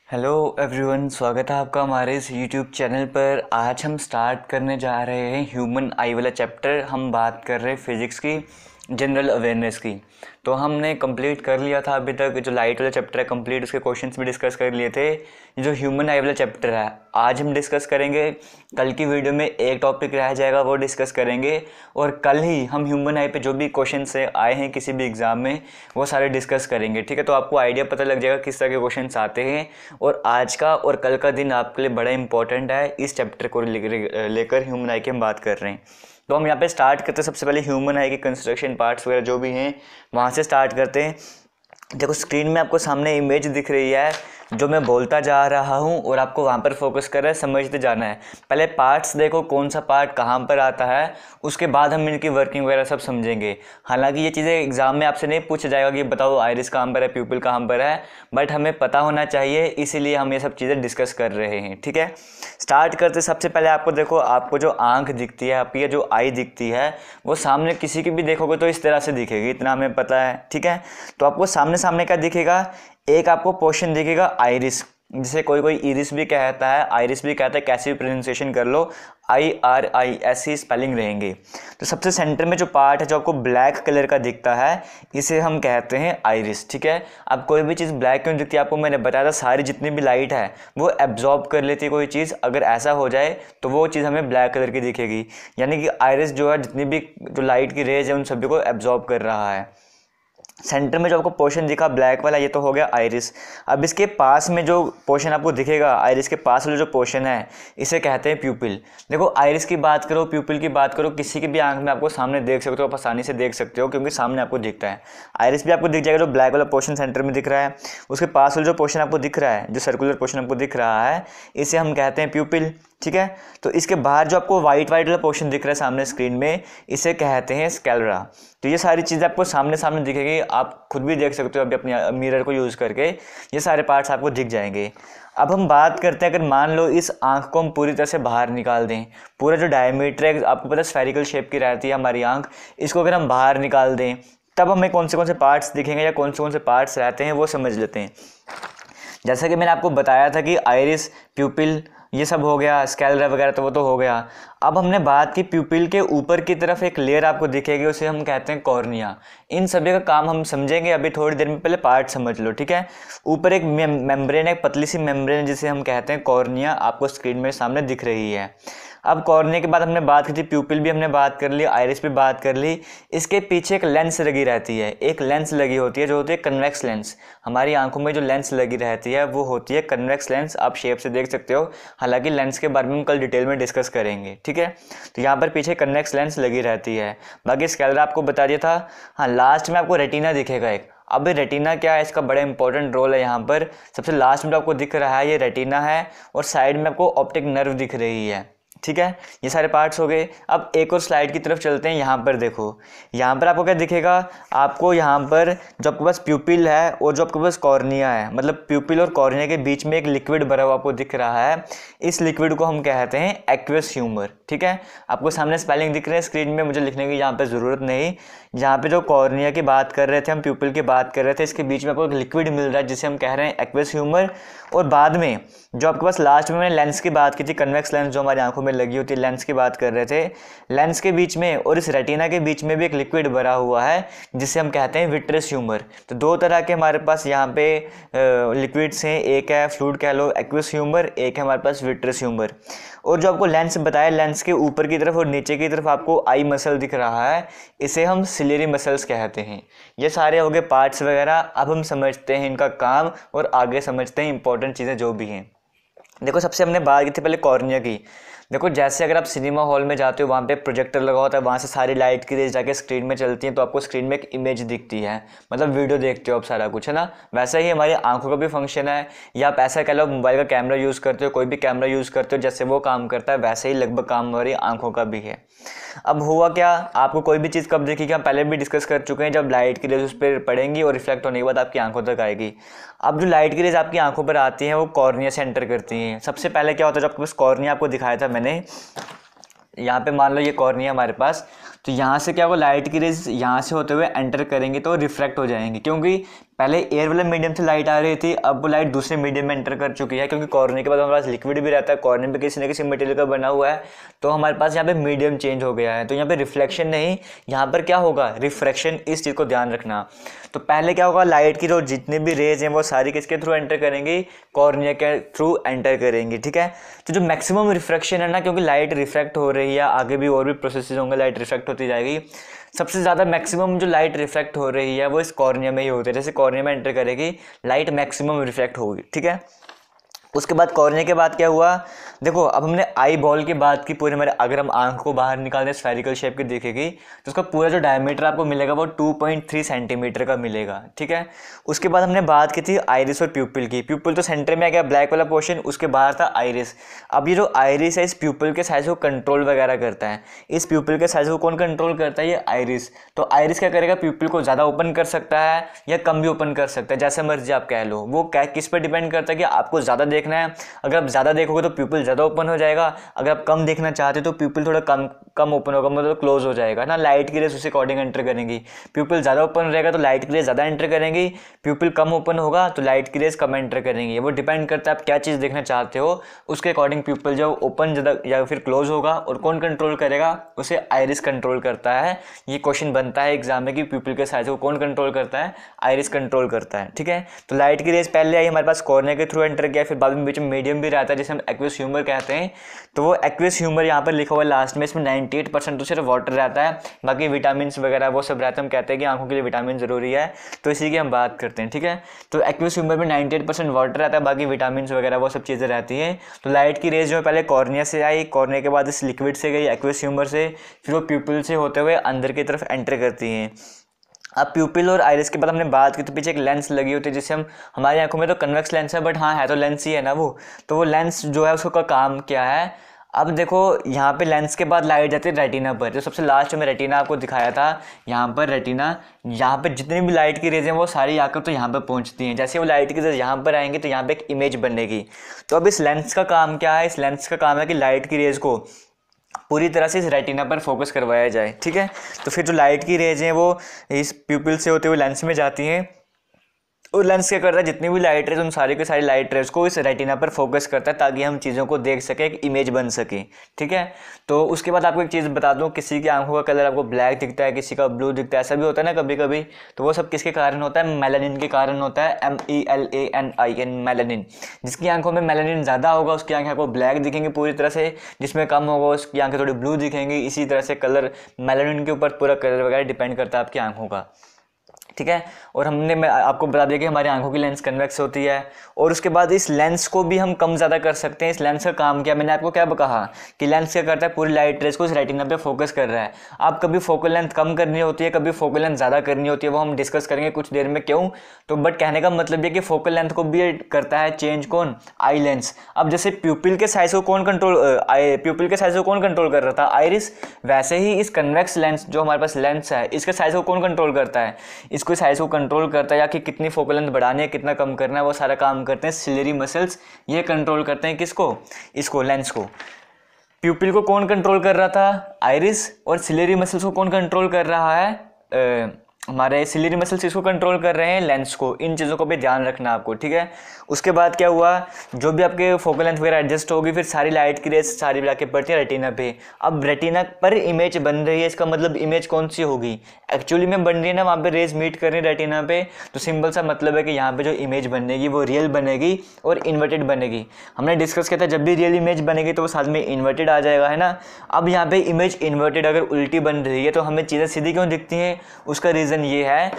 Hello everyone, स्वागत है आपका हमारे इस यूट्यूब चैनल पर। आज हम स्टार्ट करने जा रहे हैं ह्यूमन आई वाला चैप्टर। हम बात कर रहे हैं फिज़िक्स की जनरल अवेयरनेस की। तो हमने कंप्लीट कर लिया था अभी तक जो लाइट वाला चैप्टर है कंप्लीट, उसके क्वेश्चंस भी डिस्कस कर लिए थे। जो ह्यूमन आई वाला चैप्टर है आज हम डिस्कस करेंगे। कल की वीडियो में एक टॉपिक रह जाएगा, वो डिस्कस करेंगे। और कल ही हम ह्यूमन आई पे जो भी क्वेश्चन से आए हैं किसी भी एग्ज़ाम में वो सारे डिस्कस करेंगे, ठीक है। तो आपको आइडिया पता लग जाएगा किस तरह के क्वेश्चन आते हैं। और आज का और कल का दिन आपके लिए बड़ा इंपॉर्टेंट है। इस चैप्टर को लेकर ह्यूमन आई की हम बात कर रहे हैं। तो हम यहाँ पे स्टार्ट करते हैं। सबसे पहले ह्यूमन आई के कंस्ट्रक्शन पार्ट्स वगैरह जो भी हैं वहाँ से स्टार्ट करते हैं। देखो स्क्रीन में आपको सामने इमेज दिख रही है जो मैं बोलता जा रहा हूँ और आपको वहाँ पर फोकस कर रहा है, समझते जाना है। पहले पार्ट्स देखो कौन सा पार्ट कहाँ पर आता है, उसके बाद हम इनकी वर्किंग वगैरह सब समझेंगे। हालांकि ये चीज़ें एग्जाम में आपसे नहीं पूछा जाएगा कि बताओ आइरिस कहाँ पर है, प्यूपिल कहाँ पर है, बट हमें पता होना चाहिए, इसीलिए हम ये सब चीज़ें डिस्कस कर रहे हैं, ठीक है। स्टार्ट करते सबसे पहले आपको देखो, आपको जो आँख दिखती है, आपकी जो आई दिखती है, वो सामने किसी की भी देखोगे तो इस तरह से दिखेगी, इतना हमें पता है, ठीक है। तो आपको सामने सामने क्या दिखेगा, एक आपको पोर्शन दिखेगा आइरिस, जिसे कोई कोई इरिस भी कहता है, आइरिस भी कहता है, कैसे भी प्रोनाउंसिएशन कर लो, IRI ऐसी स्पेलिंग रहेंगे। तो सबसे सेंटर में जो पार्ट है जो आपको ब्लैक कलर का दिखता है इसे हम कहते हैं आइरिस, ठीक है। अब कोई भी चीज़ ब्लैक क्यों दिखती है, आपको मैंने बताया था, सारी जितनी भी लाइट है वो एब्जॉर्ब कर लेती है कोई चीज़। अगर ऐसा हो जाए तो वो चीज़ हमें ब्लैक कलर की दिखेगी, यानी कि आइरिस जो है जितनी भी जो लाइट की रेज है उन सभी को एब्जॉर्ब कर रहा है। सेंटर में जो आपको पोर्शन दिखा ब्लैक वाला, ये तो हो गया आइरिस। अब इसके पास में जो पोर्शन आपको दिखेगा, आइरिस के पास वाला जो पोर्शन है इसे कहते हैं प्यूपिल। देखो आइरिस की बात करो, प्यूपिल की बात करो, किसी की भी आंख में आपको सामने देख सकते हो, आप आसानी से देख सकते हो क्योंकि सामने आपको दिखता है। आइरिस भी आपको दिख जाएगा, जो ब्लैक वाला पोर्शन सेंटर में दिख रहा है, उसके पास वाला जो पोर्शन आपको दिख रहा है, जो सर्कुलर पोर्शन आपको दिख रहा है, इसे हम कहते हैं प्यूपिल, ठीक है। तो इसके बाहर जो आपको वाइट वाला पोर्शन दिख रहा है सामने स्क्रीन में, इसे कहते हैं स्क्लेरा। तो ये सारी चीज़ें आपको सामने सामने दिखेगी, आप खुद भी देख सकते हो अभी अपने मिरर को यूज़ करके, ये सारे पार्ट्स आपको दिख जाएंगे। अब हम बात करते हैं, अगर मान लो इस आंख को हम पूरी तरह से बाहर निकाल दें, पूरा जो डायमीटर है आपको पता है स्फेरिकल शेप की रहती है हमारी आंख, इसको अगर हम बाहर निकाल दें तब हमें कौन से पार्ट्स दिखेंगे या कौन से पार्ट्स रहते हैं वो समझ लेते हैं। जैसा कि मैंने आपको बताया था कि आइरिस, प्यूपिल, ये सब हो गया, स्कैलरा वगैरह तो वो तो हो गया। अब हमने बात की प्यूपिल के ऊपर की तरफ एक लेयर आपको दिखेगी, उसे हम कहते हैं कॉर्निया। इन सभी का काम हम समझेंगे अभी थोड़ी देर में, पहले पार्ट समझ लो, ठीक है। ऊपर एक मेम्ब्रेन, एक पतली सी मेम्ब्रेन जिसे हम कहते हैं कॉर्निया, आपको स्क्रीन में सामने दिख रही है। अब कॉर्निया के बाद हमने बात की थी, प्यूपिल भी हमने बात कर ली, आइरिस भी बात कर ली। इसके पीछे एक लेंस लगी रहती है, एक लेंस लगी होती है जो होती है कन्वेक्स लेंस। हमारी आंखों में जो लेंस लगी रहती है वो होती है कन्वेक्स लेंस, आप शेप से देख सकते हो। हालांकि लेंस के बारे में हम कल डिटेल में डिस्कस करेंगे, ठीक है। तो यहाँ पर पीछे कन्वेक्स लेंस लगी रहती है। बाकी स्कैलरा आपको बता दिया था। हाँ, लास्ट में आपको रेटिना दिखेगा एक। अब रेटिना क्या है, इसका बड़ा इंपॉर्टेंट रोल है यहाँ पर। सबसे लास्ट में आपको दिख रहा है ये रेटिना है, और साइड में आपको ऑप्टिक नर्व दिख रही है, ठीक है। ये सारे पार्ट्स हो गए। अब एक और स्लाइड की तरफ चलते हैं। यहाँ पर देखो, यहाँ पर आपको क्या दिखेगा, आपको यहाँ पर जो आपके पास प्यूपिल है और जो आपके पास कॉर्निया है, मतलब प्यूपिल और कॉर्निया के बीच में एक लिक्विड भरा हुआ आपको दिख रहा है। इस लिक्विड को हम कहते हैं एक्वस ह्यूमर, ठीक है। आपको सामने स्पेलिंग दिख रहे हैं स्क्रीन में, मुझे लिखने की यहाँ पर ज़रूरत नहीं। यहाँ पे जो कॉर्निया की बात कर रहे थे हम, प्यूपिल की बात कर रहे थे, इसके बीच में आपको एक लिक्विड मिल रहा है जिसे हम कह रहे हैं एक्वस ह्यूमर। और बाद में जो आपके पास लास्ट में मैंने लेंस की बात की थी, कन्वेक्स लेंस जो हमारी आंखों में लगी होती है, लेंस की बात कर रहे थे। लेंस के बीच में और इस रेटिना के बीच में भी एक लिक्विड भरा हुआ है जिसे हम कहते हैं विट्रस ह्यूमर। तो दो तरह के हमारे पास यहाँ पे लिक्विड्स हैं, एक है फ्लूइड कह लो एक्वस ह्यूमर, एक है हमारे पास विट्रस ह्यूमर। और जो आपको लेंस बताया, लेंस के ऊपर की तरफ और नीचे की तरफ आपको आई मसल दिख रहा है, इसे हम सिलेरी मसल्स कहते हैं। ये सारे हो गए पार्ट्स वगैरह। अब हम समझते हैं इनका काम और आगे समझते हैं इंपॉर्टेंट चीज़ें जो भी हैं। देखो सबसे हमने बात की थी पहले कॉर्निया की। देखो जैसे अगर आप सिनेमा हॉल में जाते हो, वहाँ पे प्रोजेक्टर लगा होता है, वहाँ से सारी लाइट की रेज जाके स्क्रीन में चलती है, तो आपको स्क्रीन में एक इमेज दिखती है, मतलब वीडियो देखते हो आप सारा कुछ, है ना। वैसा ही हमारी आंखों का भी फंक्शन है, या आप ऐसा कह लो मोबाइल का कैमरा यूज़ करते हो, कोई भी कैमरा यूज़ करते हो, जैसे वो काम करता है वैसे ही लगभग काम हमारी आंखों का भी है। अब हुआ क्या, आपको कोई भी चीज़ कब दिखेगी, हम पहले भी डिस्कस कर चुके हैं, जब लाइट की रेज उस पर पड़ेंगी और रिफ्लेक्ट होने के बाद आपकी आंखों तक आएगी। अब जो लाइट की रेज आपकी आंखों पर आती हैं वो कॉर्निया से एंटर करती हैं। सबसे पहले क्या होता है, जब आपके पास कॉर्निया आपको दिखाया था मैंने, यहाँ पे मान लो ये कॉर्निया हमारे पास, तो यहाँ से क्या होगा, लाइट की रेज यहाँ से होते हुए एंटर करेंगे तो रिफ्रैक्ट हो जाएंगे, क्योंकि पहले एयर वाले मीडियम से लाइट आ रही थी, अब वो लाइट दूसरे मीडियम में एंटर कर चुकी है, क्योंकि कॉर्निया के बाद हमारे पास लिक्विड भी रहता है, कॉर्निया भी किसी न किसी मटेरियल का बना हुआ है, तो हमारे पास यहाँ पे मीडियम चेंज हो गया है। तो यहाँ पे रिफ्लेक्शन नहीं, यहाँ पर क्या होगा, रिफ्रैक्शन। इस चीज़ को ध्यान रखना। तो पहले क्या होगा, लाइट की जो जितने भी रेज हैं वो सारी किसके थ्रू एंटर करेंगी, कॉर्निया के थ्रू एंटर करेंगी, ठीक है। तो जो मैक्सिमम रिफ्रैक्शन है ना, क्योंकि लाइट रिफ्रैक्ट हो रही है, आगे भी और भी प्रोसेसेस होंगे, लाइट रिफ्रैक्ट होती जाएगी, सबसे ज़्यादा मैक्सिमम जो लाइट रिफ्रैक्ट हो रही है वो इस कॉर्निया में ही होती है। जैसे कॉर्निया में एंटर करेगी लाइट, मैक्सिमम रिफ्रैक्ट होगी, ठीक है। उसके बाद कॉर्निया के बाद क्या हुआ, देखो अब हमने आई बॉल की बात की पूरे हमारे, अगर हम आंख को बाहर निकाल दें स्फेरिकल शेप की देखेगी तो उसका पूरा जो डायमीटर आपको मिलेगा वो 2.3 सेंटीमीटर का मिलेगा, ठीक है। उसके बाद हमने बात की थी आइरिस और प्यूपिल की। प्यूपिल तो सेंटर में आ गया, ब्लैक वाला पोर्शन, उसके बाहर था आइरिस। अब ये जो आइरिस है इस प्यूपिल के साइज को कंट्रोल वगैरह करता है। इस प्यूपिल के साइज को कौन कंट्रोल करता है, ये आइरिस। तो आइरिस क्या करेगा, प्यूपिल को ज़्यादा ओपन कर सकता है या कम भी ओपन कर सकता है, जैसे मर्जी आप कह लो। वो किस पर डिपेंड करता है कि आपको ज़्यादा देखना है, अगर आप ज़्यादा देखोगे तो प्यूपिल ज़्यादा ओपन हो जाएगा, अगर आप कम देखना चाहते हो तो प्यूपिल थोड़ा कम ओपन होगा, मतलब क्लोज हो जाएगा ना। लाइट की रेस उसी अकॉर्डिंग एंटर करेंगी। प्यूपिल ज़्यादा ओपन रहेगा तो लाइट की रेस ज़्यादा एंटर करेंगी, प्यूपिल कम ओपन होगा तो लाइट की रेस कम एंटर करेंगी। वो डिपेंड करता है आप क्या चीज़ देखना चाहते हो, उसके अकॉर्डिंग प्यूपिल जो ओपन ज़्यादा या फिर क्लोज होगा। और कौन कंट्रोल करेगा, उसे आइरिस कंट्रोल करता है। ये क्वेश्चन बनता है एग्जाम में कि प्यूपिल के साइज को कौन कंट्रोल करता है, आइरिस कंट्रोल करता है, ठीक है। तो लाइट की रेस पहले आई हमारे पास कॉर्निया के थ्रू एंटर किया, फिर बाद में बीच में मीडियम भी रहता है जिसे हम एक्वियस ह्यूमर कहते हैं। तो वो एक्वियस ह्यूमर यहाँ पर लिखा हुआ है लास्ट में, इसमें 98% तो सिर्फ वाटर रहता है, बाकी विटामिन वगैरह वो सब रहता है। हम कहते हैं कि आंखों के लिए विटामिन ज़रूरी है, तो इसी की हम बात करते हैं, ठीक है। तो एक्वियस ह्यूमर में 98% वाटर रहता है, बाकी विटामिन वगैरह वो सब चीज़ें रहती हैं। तो लाइट की रेज जो है पहले कॉर्निया से आई, कॉर्निया के बाद इस लिक्विड से गई एक्वियस ह्यूमर से, फिर वो प्यूपिल से होते हुए अंदर की तरफ एंटर करती हैं। अब प्यूपिल और आइरिस के बाद हमने बात की तो पीछे एक लेंस लगी होती है जिससे हम, हमारी आंखों में तो कन्वेक्स लेंस है, बट हाँ है तो लेंस ही है ना वो। तो वो लेंस जो है उसका काम क्या है, अब देखो यहाँ पे लेंस के बाद लाइट जाती है रेटिना पर। जो सबसे लास्ट में रेटिना आपको दिखाया था, यहाँ पर रेटिना, यहाँ पे जितनी भी लाइट की रेज हैं वो सारी आकर तो यहाँ पर पहुँचती हैं। जैसे वो लाइट की रेज यहाँ पर आएंगे तो यहाँ पे एक इमेज बनेगी। तो अब इस लेंस का काम क्या है, इस लेंस का काम है कि लाइट की रेज को पूरी तरह से इस रेटिना पर फोकस करवाया जाए, ठीक है। तो फिर जो लाइट की रेज हैं वो इस प्यूपिल से होते हुए लेंस में जाती हैं, और लेंस क्या करता है, जितनी भी लाइट रेज उन सारी के सारी लाइट रेज को इस रेटिना पर फोकस करता है ताकि हम चीज़ों को देख सकें, एक इमेज बन सके, ठीक है। तो उसके बाद आपको एक चीज़ बता दूं, किसी की आंखों का कलर आपको ब्लैक दिखता है, किसी का ब्लू दिखता है, ऐसा भी होता है ना कभी कभी। तो वो सब किसके कारण होता है, मेलानिन के कारण होता है, MELANIN, मेलानिन। जिसकी आंखों में मेलानिन ज़्यादा होगा उसकी आंखें आपको ब्लैक दिखेंगी पूरी तरह से, जिसमें कम होगा उसकी आंखें थोड़ी ब्लू दिखेंगी। इसी तरह से कलर, मेलानिन के ऊपर पूरा कलर वगैरह डिपेंड करता है आपकी आंखों का, ठीक है। और मैं आपको बता दिया कि हमारी आंखों की लेंस कन्वेक्स होती है। और उसके बाद इस लेंस को भी हम कम ज़्यादा कर सकते हैं। इस लेंस का काम क्या, मैंने आपको क्या कहा कि लेंस क्या करता है, पूरी लाइट रेज को इस रेटिना पे फोकस कर रहा है। आप कभी फोकल लेंथ कम करनी होती है, कभी फोकल लेंथ ज़्यादा करनी होती है, वो हम डिस्कस करेंगे कुछ देर में क्यों। तो बट कहने का मतलब ये कि फोकल लेंथ को भी करता है चेंज कौन, आई लेंस। अब जैसे प्यूपिल के साइज को कौन कंट्रोल, प्यूपिल के साइज को कौन कंट्रोल कर रहा था, आइरिस। वैसे ही इस कन्वेक्स लेंस जो हमारे पास लेंस है, इसके साइज को कौन कंट्रोल करता है, इसको साइज को कंट्रोल करता है, या कि कितनी फोकल लेंथ बढ़ानी है, कितना कम करना है, वो सारा काम करते हैं सिलेरी मसल्स। ये कंट्रोल करते हैं किसको, इसको, लेंस को। प्यूपिल को कौन कंट्रोल कर रहा था, आइरिस। और सिलेरी मसल्स को कौन कंट्रोल कर रहा है, हमारे सिलेरी मसल्स इसको कंट्रोल कर रहे हैं, लेंस को। इन चीज़ों को भी ध्यान रखना आपको, ठीक है। उसके बाद क्या हुआ, जो भी आपके फोकल लेंथ वगैरह एडजस्ट होगी, फिर सारी लाइट की रेज सारी जाके पड़ती है रेटिना पे। अब रेटिना पर इमेज बन रही है, इसका मतलब इमेज कौन सी होगी, एक्चुअली में बन रही है ना, वहाँ पे रेज मीट कर रही है रेटिना पे। तो सिंपल सा मतलब है कि यहाँ पे जो इमेज बनेगी वो रियल बनेगी और इन्वर्टेड बनेगी। हमने डिस्कस किया था जब भी रियल इमेज बनेगी तो वो साथ में इन्वर्टेड आ जाएगा, है ना। अब यहाँ पे इमेज इन्वर्टेड अगर उल्टी बन रही है तो हमें चीज़ें सीधी क्यों दिखती हैं, उसका रीज़न ये है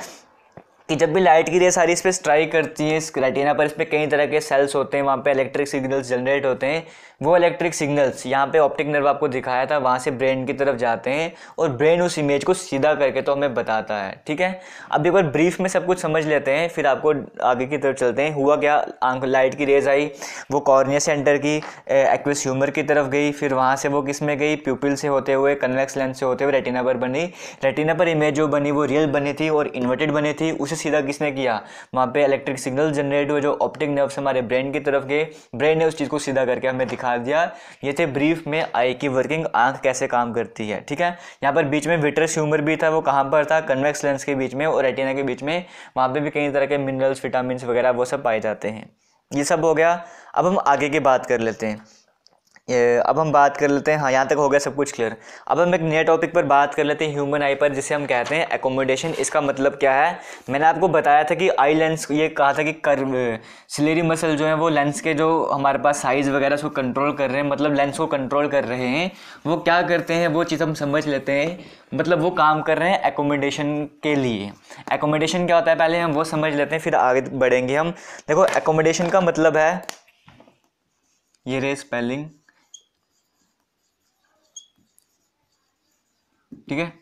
कि जब भी लाइट की रेज सारी इस पर स्ट्राइक करती है इस रेटिना पर, इस पर कई तरह के सेल्स होते हैं, वहाँ पे इलेक्ट्रिक सिग्नल्स जनरेट होते हैं। वो इलेक्ट्रिक सिग्नल्स यहाँ पे ऑप्टिक नर्व आपको दिखाया था, वहाँ से ब्रेन की तरफ जाते हैं और ब्रेन उस इमेज को सीधा करके तो हमें बताता है, ठीक है। अब एक बार ब्रीफ में सब कुछ समझ लेते हैं, फिर आपको आगे की तरफ चलते हैं। हुआ क्या, आंख लाइट की रेज आई, वो कॉर्निया से एंटर की, एक्वियस ह्यूमर की तरफ गई, फिर वहाँ से वो किस में गई, प्यूपिल से होते हुए, कन्वेक्स लेंस से होते हुए रेटिना पर बनी। रेटिना पर इमेज जो बनी वो रियल बनी थी और इन्वर्टेड बनी थी। उसी सीधा किसने किया, वहाँ पे इलेक्ट्रिक सिग्नल जनरेट हुए जो ऑप्टिक नर्व से हमारे ब्रेन की तरफ गए, ब्रेन ने उस चीज़ को सीधा करके हमें दिखा दिया। ये थे ब्रीफ में आई की वर्किंग, आंख कैसे काम करती है। ठीक है, यहाँ पर बीच में विट्रस ह्यूमर भी था, वो कहाँ पर था, कन्वेक्स लेंस के बीच में और रेटिना के बीच में, वहाँ पे भी कई तरह के मिनरल्स, विटामिन वगैरह वो सब पाए जाते हैं। ये सब हो गया। अब हम आगे की बात कर लेते हैं। अब हम बात कर लेते हैं, हाँ यहाँ तक हो गया सब कुछ क्लियर। अब हम एक नए टॉपिक पर बात कर लेते हैं, ह्यूमन आई पर, जिसे हम कहते हैं एकोमोडेशन। इसका मतलब क्या है, मैंने आपको बताया था कि आई लेंस, ये कहा था कि सिलेरी मसल जो है वो लेंस के जो हमारे पास साइज़ वगैरह उसको कंट्रोल कर रहे हैं, मतलब लेंस को कंट्रोल कर रहे हैं। वो क्या करते हैं वो चीज़ हम समझ लेते हैं, मतलब वो काम कर रहे हैं एकोमोडेशन के लिए। एकोमोडेशन क्या होता है पहले हम वो समझ लेते हैं, फिर आगे बढ़ेंगे हम। देखो एकोमोडेशन का मतलब है, ये रे स्पेलिंग, ठीक है।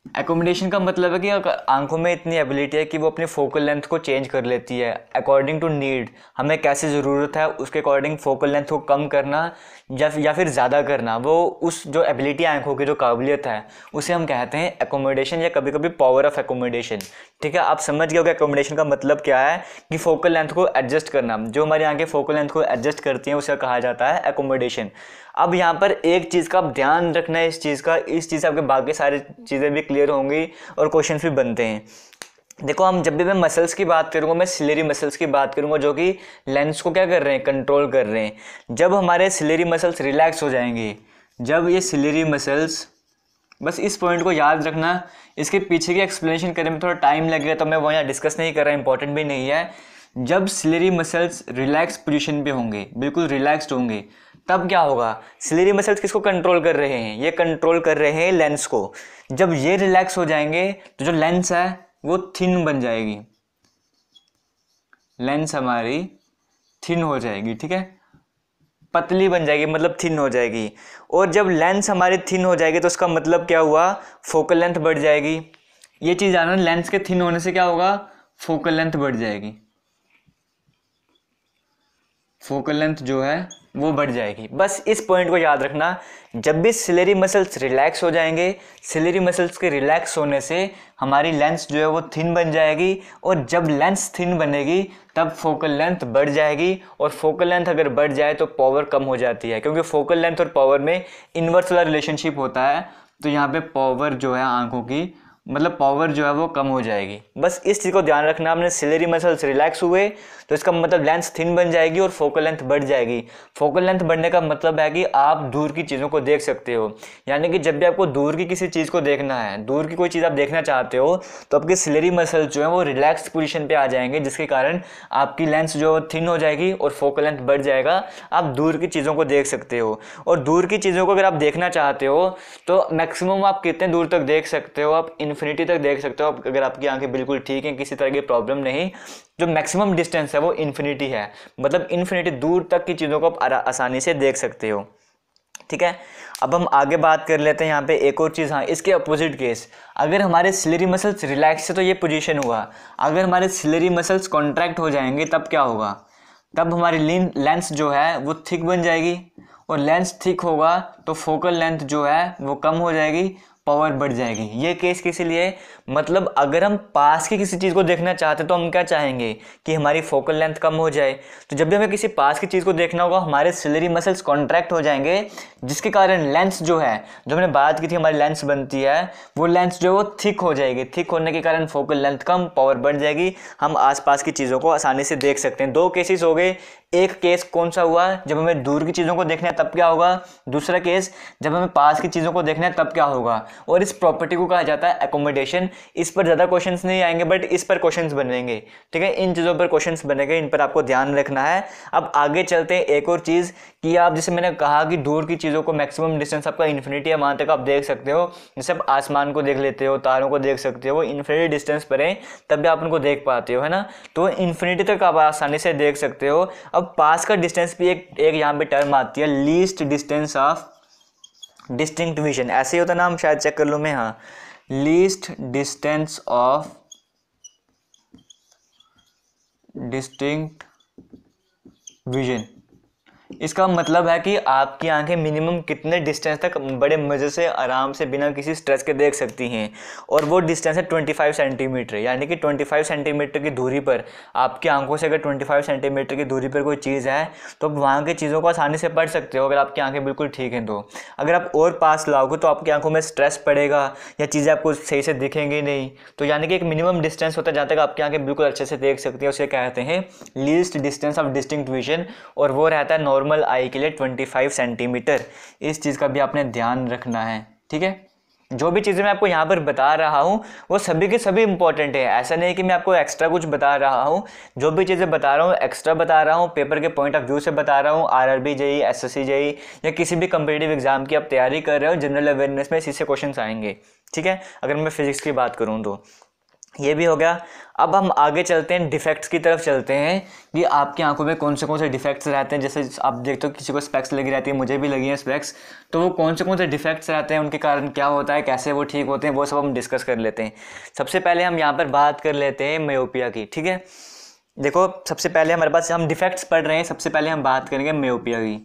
एकोमोडेशन का मतलब है कि आंखों में इतनी एबिलिटी है कि वो अपनी फोकल लेंथ को चेंज कर लेती है अकॉर्डिंग टू नीड, हमें कैसे ज़रूरत है उसके अकॉर्डिंग फोकल लेंथ को कम करना या फिर ज़्यादा करना। वो उस जो एबिलिटी आंखों की जो काबिलियत है उसे हम कहते हैं एकोमोडेशन, या कभी कभी पावर ऑफ एकोमोडेशन। ठीक है, आप समझ गए हो कि एकोमोडेशन का मतलब क्या है, कि फोकल लेंथ को एडजस्ट करना, जो हमारी आंखें फोकल लेंथ को एडजस्ट करती हैं उसे कहा जाता है एकोमोडेशन। अब यहाँ पर एक चीज़ का आप ध्यान रखना है, इस चीज़ से आपके बाकी सारी चीज़ें भी क्लियर होंगी और क्वेश्चन भी बनते हैं। देखो हम जब भी मैं मसल्स की बात करूँगा, मैं सिलेरी मसल्स की बात करूँगा जो कि लेंस को क्या कर रहे हैं, कंट्रोल कर रहे हैं। जब हमारे सिलेरी मसल्स रिलैक्स हो जाएंगे, जब ये सिलेरी मसल्स, बस इस पॉइंट को याद रखना, इसके पीछे की एक्सप्लेनेशन करने में थोड़ा टाइम लगेगा तो मैं वो यहाँ डिस्कस नहीं कर रहा, इंपॉर्टेंट भी नहीं है। जब सिलेरी मसल्स रिलैक्स पोजीशन पे होंगे, बिल्कुल रिलैक्स्ड होंगे, तब क्या होगा, सिलेरी मसल्स किसको कंट्रोल कर रहे हैं, ये कंट्रोल कर रहे हैं लेंस को। जब ये रिलैक्स हो जाएंगे तो जो लेंस है वो थिन बन जाएगी, लेंस हमारी थिन हो जाएगी। ठीक है, पतली बन जाएगी, मतलब थिन हो जाएगी। और जब लेंस हमारी थिन हो जाएगी तो उसका मतलब क्या हुआ, फोकल लेंथ बढ़ जाएगी। ये चीज़ जानना, लेंस के थिन होने से क्या होगा, फोकल लेंथ बढ़ जाएगी, फोकल लेंथ जो है वो बढ़ जाएगी। बस इस पॉइंट को याद रखना, जब भी सिलेरी मसल्स रिलैक्स हो जाएंगे, सिलेरी मसल्स के रिलैक्स होने से हमारी लेंस जो है वो थिन बन जाएगी, और जब लेंस थिन बनेगी तब फोकल लेंथ बढ़ जाएगी। और फोकल लेंथ अगर बढ़ जाए तो पावर कम हो जाती है, क्योंकि फोकल लेंथ और पावर में इन्वर्स वाला रिलेशनशिप होता है। तो यहाँ पे पावर जो है आंखों की, मतलब पावर जो है वो कम हो जाएगी। बस इस चीज़ को ध्यान रखना, आपने सिलेरी मसल्स रिलैक्स हुए तो इसका मतलब लेंस थिन बन जाएगी और फोकल लेंथ बढ़ जाएगी। फोकल लेंथ बढ़ने का मतलब है कि आप दूर की चीज़ों को देख सकते हो, यानी कि जब भी आपको दूर की किसी चीज़ को देखना है, दूर की कोई चीज़ आप देखना चाहते हो, तो आपके सिलेरी मसल्स जो है वो रिलैक्स पोजीशन पे आ जाएंगे, जिसके कारण आपकी लेंस जो है थिन हो जाएगी और फोकल लेंथ बढ़ जाएगा। आप दूर की चीज़ों को देख सकते हो। और दूर की चीज़ों को अगर आप देखना चाहते हो तो मैक्सिमम आप कितने दूर तक देख सकते हो, आप इन्फिनिटी तक देख सकते हो। अगर आपकी आंखें बिल्कुल ठीक हैं, किसी तरह की प्रॉब्लम नहीं, जो मैक्सिमम डिस्टेंस है वो इन्फिनिटी है, मतलब इन्फिनिटी दूर तक की चीज़ों को आप आसानी से देख सकते हो। ठीक है, अब हम आगे बात कर लेते हैं यहाँ पे एक और चीज़। हाँ, इसके अपोजिट केस, अगर हमारे सिलेरी मसल्स रिलैक्स है तो ये पोजीशन हुआ, अगर हमारे सिलेरी मसल्स कॉन्ट्रैक्ट हो जाएंगे तब क्या होगा, तब हमारी लेंस जो है वो थिक बन जाएगी, और लेंस थिक होगा तो फोकल लेंथ जो है वो कम हो जाएगी, पावर बढ़ जाएगी। ये केस किसी लिए, मतलब अगर हम पास की किसी चीज़ को देखना चाहते हैं तो हम क्या चाहेंगे कि हमारी फोकल लेंथ कम हो जाए। तो जब भी हमें किसी पास की चीज़ को देखना होगा, हमारे सिलेरी मसल्स कॉन्ट्रैक्ट हो जाएंगे, जिसके कारण लेंस जो है, जो हमने बात की थी हमारी लेंस बनती है, वो लेंस जो है वो थिक हो जाएगी। थिक होने के कारण फोकल लेंथ कम, पावर बढ़ जाएगी, हम आसपास की चीज़ों को आसानी से देख सकते हैं। दो केसेस हो गए। एक केस कौन सा हुआ, जब हमें दूर की चीज़ों को देखना है तब क्या होगा। दूसरा केस, जब हमें पास की चीज़ों को देखना है तब क्या होगा। और इस प्रॉपर्टी को कहा जाता है एकोमोडेशन। इस पर ज़्यादा क्वेश्चंस नहीं आएंगे, बट इस पर क्वेश्चंस बनेंगे। ठीक है, इन चीज़ों पर क्वेश्चंस बनेंगे, इन पर आपको ध्यान रखना है। अब आगे चलते हैं। एक और चीज़ कि आप, जैसे मैंने कहा कि दूर की चीज़ों को मैक्सिमम डिस्टेंस आपका इन्फिनिटी है, वहाँ तक आप देख सकते हो। जैसे आप आसमान को देख लेते हो, तारों को देख सकते हो, वो इन्फिनिटी डिस्टेंस पर है तब भी आप उनको देख पाते हो, है ना। तो इन्फिनिटी तक आप आसानी से देख सकते हो। अब पास का डिस्टेंस भी एक यहाँ पे टर्म आती है, least distance of distinct vision, ऐसे ही होता नाम, शायद चेक कर लूँ मैं। हाँ, least distance of distinct vision, इसका मतलब है कि आपकी आंखें मिनिमम कितने डिस्टेंस तक बड़े मज़े से आराम से बिना किसी स्ट्रेस के देख सकती हैं, और वो डिस्टेंस है 25 सेंटीमीटर। यानी कि 25 सेंटीमीटर की दूरी पर आपकी आंखों से अगर 25 सेंटीमीटर की दूरी पर कोई चीज़ है तो आप वहाँ की चीज़ों को आसानी से पढ़ सकते हो, अगर आपकी आंखें बिल्कुल ठीक हैं। तो अगर आप और पास लाओगे तो आपकी आंखों में स्ट्रेस पड़ेगा या चीज़ें आपको सही से दिखेंगी नहीं। तो यानी कि एक मिनिमम डिस्टेंस होता है जहाँ तक आपकी आंखें बिल्कुल अच्छे से देख सकती हैं, उसे कहते हैं least distance of distinct vision, और वो रहता है नॉर्मल आई के लिए 25 सेंटीमीटर। इस चीज़ का भी आपने ध्यान रखना है, ठीक है। जो भी चीज़ें मैं आपको यहाँ पर बता रहा हूँ वो सभी के सभी इंपॉर्टेंट है, ऐसा नहीं कि मैं आपको एक्स्ट्रा कुछ बता रहा हूँ। जो भी चीज़ें बता रहा हूँ एक्स्ट्रा बता रहा हूँ, पेपर के पॉइंट ऑफ व्यू से बता रहा हूँ। आरआरबी जेईई, एसएससी जेईई या किसी भी कम्पिटिटिव एग्जाम की आप तैयारी कर रहे हो, जनरल अवेयरनेस में इसी से क्वेश्चन आएंगे, ठीक है। अगर मैं फिजिक्स की बात करूँ तो ये भी हो गया। अब हम आगे चलते हैं, डिफेक्ट्स की तरफ चलते हैं कि आपकी आंखों में कौन से डिफेक्ट्स रहते हैं। जैसे आप देखते हो किसी को स्पेक्स लगी रहती है, मुझे भी लगी है स्पेक्स, तो वो कौन से डिफेक्ट्स रहते हैं, उनके कारण क्या होता है, कैसे वो ठीक होते हैं, वो सब हम डिस्कस कर लेते हैं। सबसे पहले हम यहाँ पर बात कर लेते हैं मायोपिया की, ठीक है। देखो सबसे पहले हमारे पास हम डिफेक्ट्स पढ़ रहे हैं, सबसे पहले हम बात करेंगे मायोपिया की।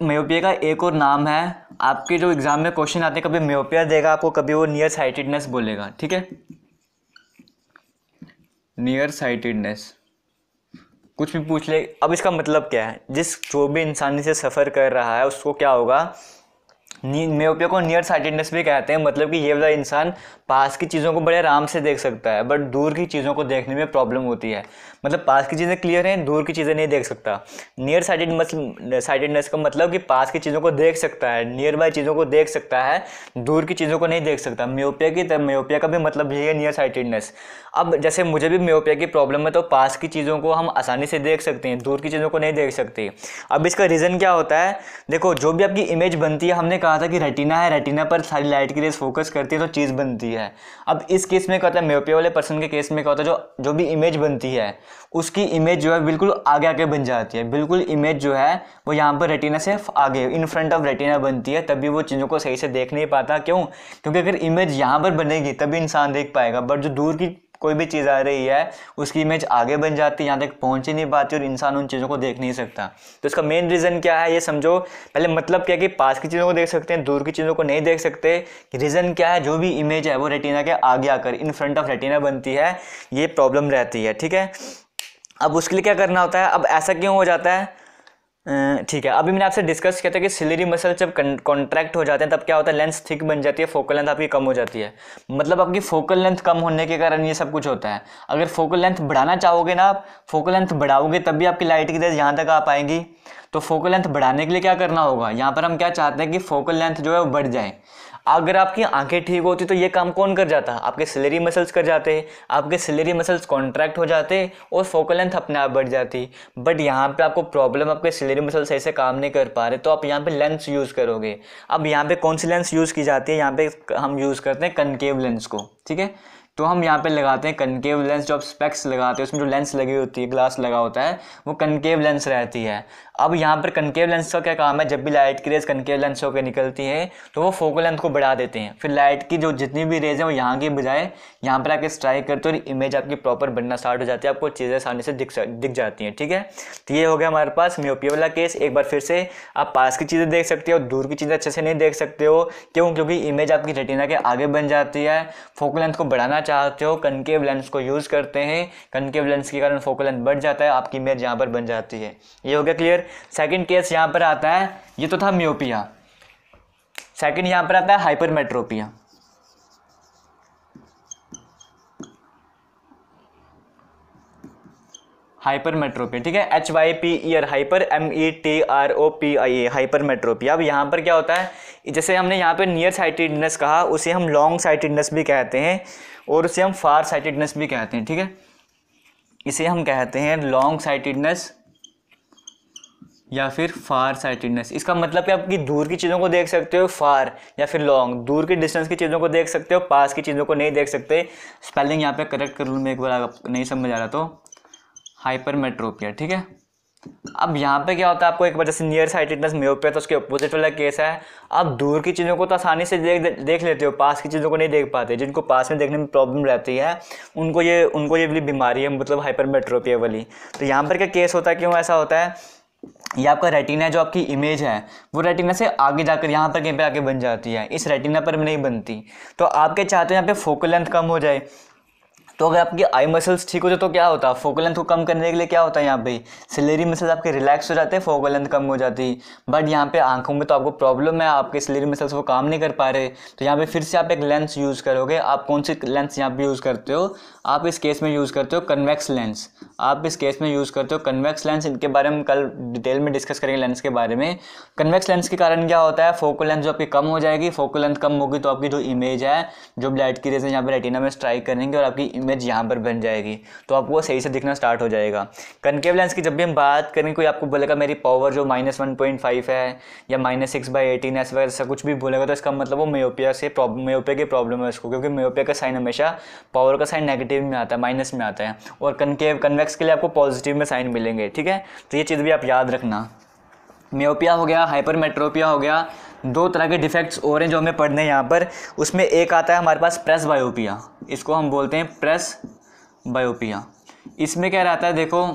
मायोपिया का एक और नाम है, आपके जो एग्जाम में क्वेश्चन आते हैं कभी मायोपिया देगा आपको, कभी वो नियर साइटेडनेस बोलेगा, ठीक है। नियर साइटेडनेस कुछ भी पूछ ले। अब इसका मतलब क्या है, जो भी इंसान इसे सफ़र कर रहा है उसको क्या होगा, मायोपिया को नियर साइटेडनेस भी कहते हैं। मतलब कि ये वाला इंसान पास की चीज़ों को बड़े आराम से देख सकता है, बट दूर की चीज़ों को देखने में प्रॉब्लम होती है। मतलब पास की चीज़ें क्लियर हैं, दूर की चीज़ें नहीं देख सकता। नियर साइटेडनेस का मतलब कि पास की चीज़ों को देख सकता है, नियर बाय चीज़ों को देख सकता है, दूर की चीज़ों को नहीं देख सकता। मायोपिया का भी मतलब यही है, नियर साइटेडनेस। अब जैसे मुझे भी मायोपिया की प्रॉब्लम है, तो पास की चीज़ों को हम आसानी से देख सकते हैं, दूर की चीज़ों को नहीं देख सकते। अब इसका रीज़न क्या होता है, देखो जो भी आपकी इमेज बनती है, हमने कहा था कि रेटिना है, रेटिना पर सारी लाइट की रेस फोकस करती है तो चीज़ बनती है। अब इस केस में क्या होता है, मायोपिया वाले पर्सन के केस में क्या होता है, जो भी इमेज बनती है उसकी इमेज जो है बिल्कुल आगे आगे बन जाती है। बिल्कुल इमेज जो है वो यहाँ पर रेटिना से आगे इन फ्रंट ऑफ रेटिना बनती है, तभी वो चीज़ों को सही से देख नहीं पाता। क्यों? क्योंकि अगर इमेज यहाँ पर बनेगी तभी इंसान देख पाएगा, बट जो दूर की कोई भी चीज़ आ रही है उसकी इमेज आगे बन जाती है, यहाँ तक पहुँच ही नहीं पाती और इंसान उन चीज़ों को देख नहीं सकता। तो इसका मेन रीज़न क्या है ये समझो। पहले मतलब क्या है कि पास की चीज़ों को देख सकते हैं, दूर की चीज़ों को नहीं देख सकते। रीज़न क्या है, जो भी इमेज है वो रेटिना के आगे आकर इन फ्रंट ऑफ रेटिना बनती है, ये प्रॉब्लम रहती है, ठीक है। अब उसके लिए क्या करना होता है, अब ऐसा क्यों हो जाता है, ठीक है। अभी मैंने आपसे डिस्कस किया था कि सिलेरी मसल जब कॉन्ट्रैक्ट हो जाते हैं तब क्या होता है, लेंस थिक बन जाती है, फोकल लेंथ आपकी कम हो जाती है। मतलब आपकी फोकल लेंथ कम होने के कारण ये सब कुछ होता है। अगर फोकल लेंथ बढ़ाना चाहोगे ना, आप फोकल लेंथ बढ़ाओगे तब भी आपकी लाइट की रेज यहाँ तक आ पाएंगी। तो फोकल लेंथ बढ़ाने के लिए क्या करना होगा, यहाँ पर हम क्या चाहते हैं कि फोकल लेंथ जो है वो बढ़ जाए। अगर आपकी आंखें ठीक होती तो ये काम कौन कर जाता, आपके सिलेरी मसल्स कर जाते, आपके सिलेरी मसल्स कॉन्ट्रैक्ट हो जाते और फोकल लेंथ अपने आप बढ़ जाती। बट यहाँ पे आपको प्रॉब्लम, आपके सिलेरी मसल्स सही से काम नहीं कर पा रहे, तो आप यहाँ पे लेंस यूज़ करोगे। अब यहाँ पे कौन सी लेंस यूज़ की जाती है, यहाँ पे हम यूज़ करते हैं कनकेव लेंस को, ठीक है। तो हम यहाँ पे लगाते हैं कनकेव लेंस। जो आप स्पेक्स लगाते हैं उसमें जो लेंस लगी होती है, ग्लास लगा होता है, वो कनकेव लेंस रहती है। अब यहाँ पर कनकेव लेंस का क्या काम है, जब भी लाइट की रेज कनकेव लेंस होकर निकलती है तो वो फोकल लेंथ को बढ़ा देते हैं। फिर लाइट की जो जितनी भी रेज है वो यहाँ की बजाय यहाँ पर आके स्ट्राइक करते हैं और इमेज आपकी प्रॉपर बनना स्टार्ट हो जाती है, आपको चीज़ें आसानी से दिख जाती हैं, ठीक है। तो ये हो गया हमारे पास मायोपिया वाला केस। एक बार फिर से, आप पास की चीज़ें देख सकते हो, दूर की चीज़ें अच्छे से नहीं देख सकते हो। क्यों? क्योंकि इमेज आपकी रेटिना के आगे बन जाती है। फोकल लेंथ को बढ़ाना चाहते हो, कनकेव लेंस को यूज़ करते हैं, कनकेव लेंस के कारण फोकल लेंथ बढ़ जाता है, आपकी इमेज यहाँ पर बन जाती है। ये हो गया क्लियर। सेकंड केस यहाँ पर आता है, ये तो था मायोपिया। सेकंड यहाँ पर आता है हाइपरमेट्रोपिया। हाइपरमेट्रोपिया, ठीक है, HYPER, हाइपर METROPIA, हाइपरमेट्रोपिया। अब यहाँ पर क्या होता है, जैसे हमने यहाँ पे नियर साइटेडनेस कहा, उसे हम लॉन्ग साइटेडनेस भी कहते हैं और उसे हम फार साइटेडनेस भी कहते हैं, ठीक है। इसे हम कहते हैं लॉन्ग साइटेडनेस या फिर फार साइटेडनेस। इसका मतलब कि आपकी दूर की चीज़ों को देख सकते हो फार, या फिर लॉन्ग, दूर की डिस्टेंस की चीज़ों को देख सकते हो, पास की चीज़ों को नहीं देख सकते। स्पेलिंग यहाँ पे करेक्ट कर लूँ मैं एक बार, नहीं समझ आ रहा तो हाइपरमेट्रोपिया, ठीक है। अब यहाँ पे क्या होता है, आपको एक वजह से नियर साइटेडनेस मियोपिया, तो उसके अपोजिट वाला केस है। आप दूर की चीज़ों को तो आसानी से देख लेते हो, पास की चीज़ों को नहीं देख पाते। जिनको पास में देखने में प्रॉब्लम रहती है उनको ये वाली बीमारी है, मतलब हाइपरमेट्रोपिया वाली। तो यहाँ पर क्या केस होता है, क्यों ऐसा होता है, ये आपका रेटिना है, जो आपकी इमेज है वो रेटिना से आगे जाकर यहाँ पर कहीं पे आके बन जाती है, इस रेटिना पर नहीं बनती। तो आप क्या चाहते हो, यहाँ पे फोकल लेंथ कम हो जाए। तो अगर आपकी आई मसल्स ठीक हो जाए तो क्या होता है, फोकल लेंथ को कम करने के लिए क्या होता है, यहाँ पे सिलेरी मसल्स आपके रिलैक्स हो जाते हैं, फोकल लेंथ कम हो जाती। बट यहाँ पे आंखों में तो आपको प्रॉब्लम है, आपके सिलेरी मसल्स वो काम नहीं कर पा रहे। तो यहाँ पे फिर से आप एक लेंस यूज़ करोगे। आप कौन सी लेंस यहाँ पे यूज़ करते हो, आप इस केस में यूज़ करते हो कन्वेक्स लेंस। आप इस केस में यूज़ करते हो कन्वेक्स लेंस। इनके बारे में कल डिटेल में डिस्कस करेंगे लेंस के बारे में। कन्वेक्स लेंस के कारण क्या होता है, फोकल लेंथ जो आपकी कम हो जाएगी, फोकल लेंथ कम होगी तो आपकी जो इमेज है, जो लाइट की रेज़ यहाँ पे रेटिना में स्ट्राइक करेंगे और आपकी इमेज यहाँ पर बन जाएगी, तो आपको सही से दिखना स्टार्ट हो जाएगा। कनकेव लेंस की जब भी हम बात करेंगे, कोई आपको बोलेगा मेरी पावर जो -1.5 है या -6/18 ऐसा कुछ भी बोलेगा, तो इसका मतलब वो मियोपिया की प्रॉब्लम है उसको, क्योंकि मियोपिया का साइन हमेशा पावर का साइन नेगेटिव में आता है, माइनस में आता है, और कन्वेक्स के लिए आपको पॉजिटिव में साइन मिलेंगे। ठीक है, तो ये चीज़ भी आप याद रखना। मियोपिया हो गया, हाइपरमेट्रोपिया हो गया, दो तरह के डिफेक्ट्स और हैं जो हमें पढ़ने हैं यहाँ पर। उसमें एक आता है हमारे पास प्रेस बायोपिया, इसको हम बोलते हैं प्रेस बायोपिया। इसमें क्या रहता है, देखो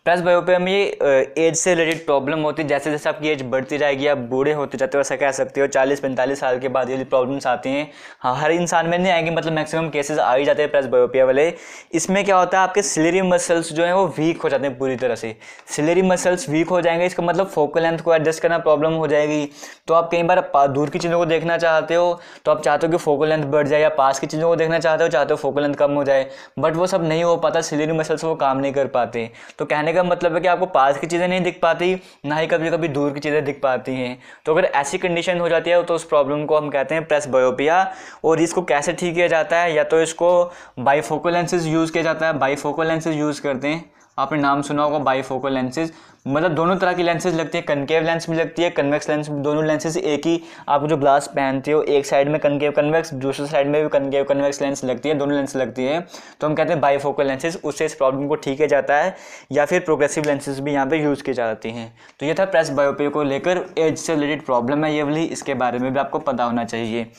प्रेस बायोपिया में ये एज से रिलेटेड प्रॉब्लम होती है। जैसे जैसे आपकी एज बढ़ती जाएगी, आप बूढ़े होते जाते हो, ऐसा कह सकते हो। 40-45 साल के बाद ये प्रॉब्लम्स आती हैं। हाँ, हर इंसान में नहीं आएंगी, मतलब मैक्सिमम केसेस आ ही जाते हैं प्रेस बायोपिया वाले। इसमें क्या होता है, आपके सिलेरी मसल्स जो हैं वो वीक हो जाते हैं पूरी तरह से। सिलेरी मसल्स वीक हो जाएंगे, इसका मतलब फोकल लेंथ को एडजस्ट करना प्रॉब्लम हो जाएगी। तो आप कई बार दूर की चीज़ों को देखना चाहते हो, तो आप चाहते हो कि फोकल लेंथ बढ़ जाए, या पास की चीज़ों को देखना चाहते हो फोकल लेंथ कम हो जाए, बट वो सब नहीं हो पाता, सिलेरी मसल्स वो काम नहीं कर पाते। तो कहने का मतलब है कि आपको पास की चीज़ें नहीं दिख पाती, ना ही कभी कभी दूर की चीज़ें दिख पाती हैं। तो अगर ऐसी कंडीशन हो जाती है तो उस प्रॉब्लम को हम कहते हैं प्रेस बायोपिया। और इसको कैसे ठीक किया जाता है, या तो इसको बाईफोकल लेंसेज यूज़ किया जाता है। बाईफोकल लेंसेज यूज़ करते हैं, आपने नाम सुना होगा बाईफोकल लेंसेज, मतलब दोनों तरह की लेंसेज लगती है, कनकेव लेंस भी लगती है, कन्वेक्स लेंस। दोनों लेंसेज एक ही, आप जो ग्लास पहनते हो एक साइड में कनकेव कन्वेक्स, दूसरे साइड में भी कनकेव कन्वेक्स लेंस लगती है, दोनों लेंस लगती है। तो हम कहते हैं बाईफोकल लेंसेज, उससे इस प्रॉब्लम को ठीक किया जाता है। या फिर प्रोग्रेसिव लेंसेज भी यहाँ पे यूज़ की जाती हैं। तो ये था प्रेस बायोपिया को लेकर एज से रिलेटेड प्रॉब्लम है ये वाली, इसके बारे में भी आपको पता होना चाहिए।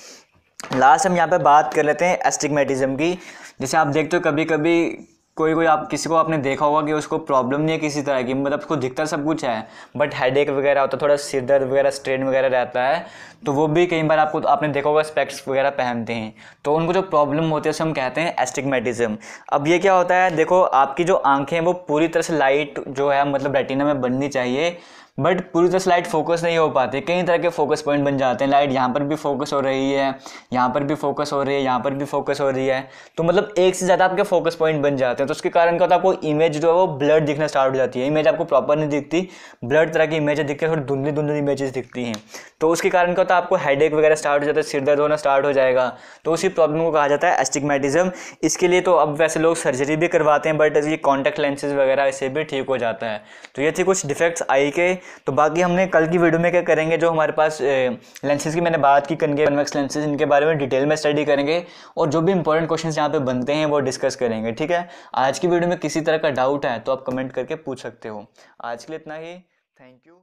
लास्ट हम यहाँ पे बात कर लेते हैं एस्टिग्मेटिज्म की। जैसे आप देखते हो कभी कभी कोई आप किसी को आपने देखा होगा कि उसको प्रॉब्लम नहीं है किसी तरह की, मतलब उसको दिखता सब कुछ है, बट हेडेक वगैरह होता है, थोड़ा सिर दर्द वगैरह, स्ट्रेन वगैरह रहता है। तो वो भी कई बार आपने देखा होगा स्पेक्स वगैरह पहनते हैं, तो उनको जो प्रॉब्लम होती है उसे हम कहते हैं एस्टिग्मेटिज्म। अब ये क्या होता है, देखो आपकी जो आंखें हैं वो पूरी तरह से लाइट जो है, मतलब रेटिना में बननी चाहिए, बट पूरी तरह से लाइट फोकस नहीं हो पाती। कई तरह के फोकस पॉइंट बन जाते हैं, लाइट यहाँ पर भी फोकस हो रही है, यहाँ पर भी फोकस हो रही है, यहाँ पर भी फोकस हो रही है, तो मतलब एक से ज़्यादा आपके फोकस पॉइंट बन जाते हैं। तो उसके कारण क्या होता है, आपको इमेज जो है वो ब्लड दिखना स्टार्ट हो जाती है, इमेज आपको प्रॉपर नहीं दिखती, ब्लड तरह की इमेजेस दिखती है, थोड़ी धुंधली धुंधली इमेजेस दिखती हैं। तो उसके कारण क्या होता है, आपको हेडेक वगैरह स्टार्ट हो जाता है, सिर दर्द होना स्टार्ट हो जाएगा। तो उसी प्रॉब्लम को कहा जाता है एस्टिग्मेटिज्म। इसके लिए तो अब वैसे लोग सर्जरी भी करवाते हैं, बट ये कॉन्टैक्ट लेंसेज वगैरह इससे भी ठीक हो जाता है। तो ये थी कुछ डिफेक्ट्स आई के। तो बाकी हमने कल की वीडियो में क्या करेंगे, जो हमारे पास लेंसेज की मैंने बात की, कन्वेक्स लेंसेज, इनके बारे में डिटेल में स्टडी करेंगे, और जो भी इंपॉर्टेंट क्वेश्चंस यहाँ पे बनते हैं वो डिस्कस करेंगे। ठीक है, आज की वीडियो में किसी तरह का डाउट है तो आप कमेंट करके पूछ सकते हो। आज के लिए इतना ही, थैंक यू।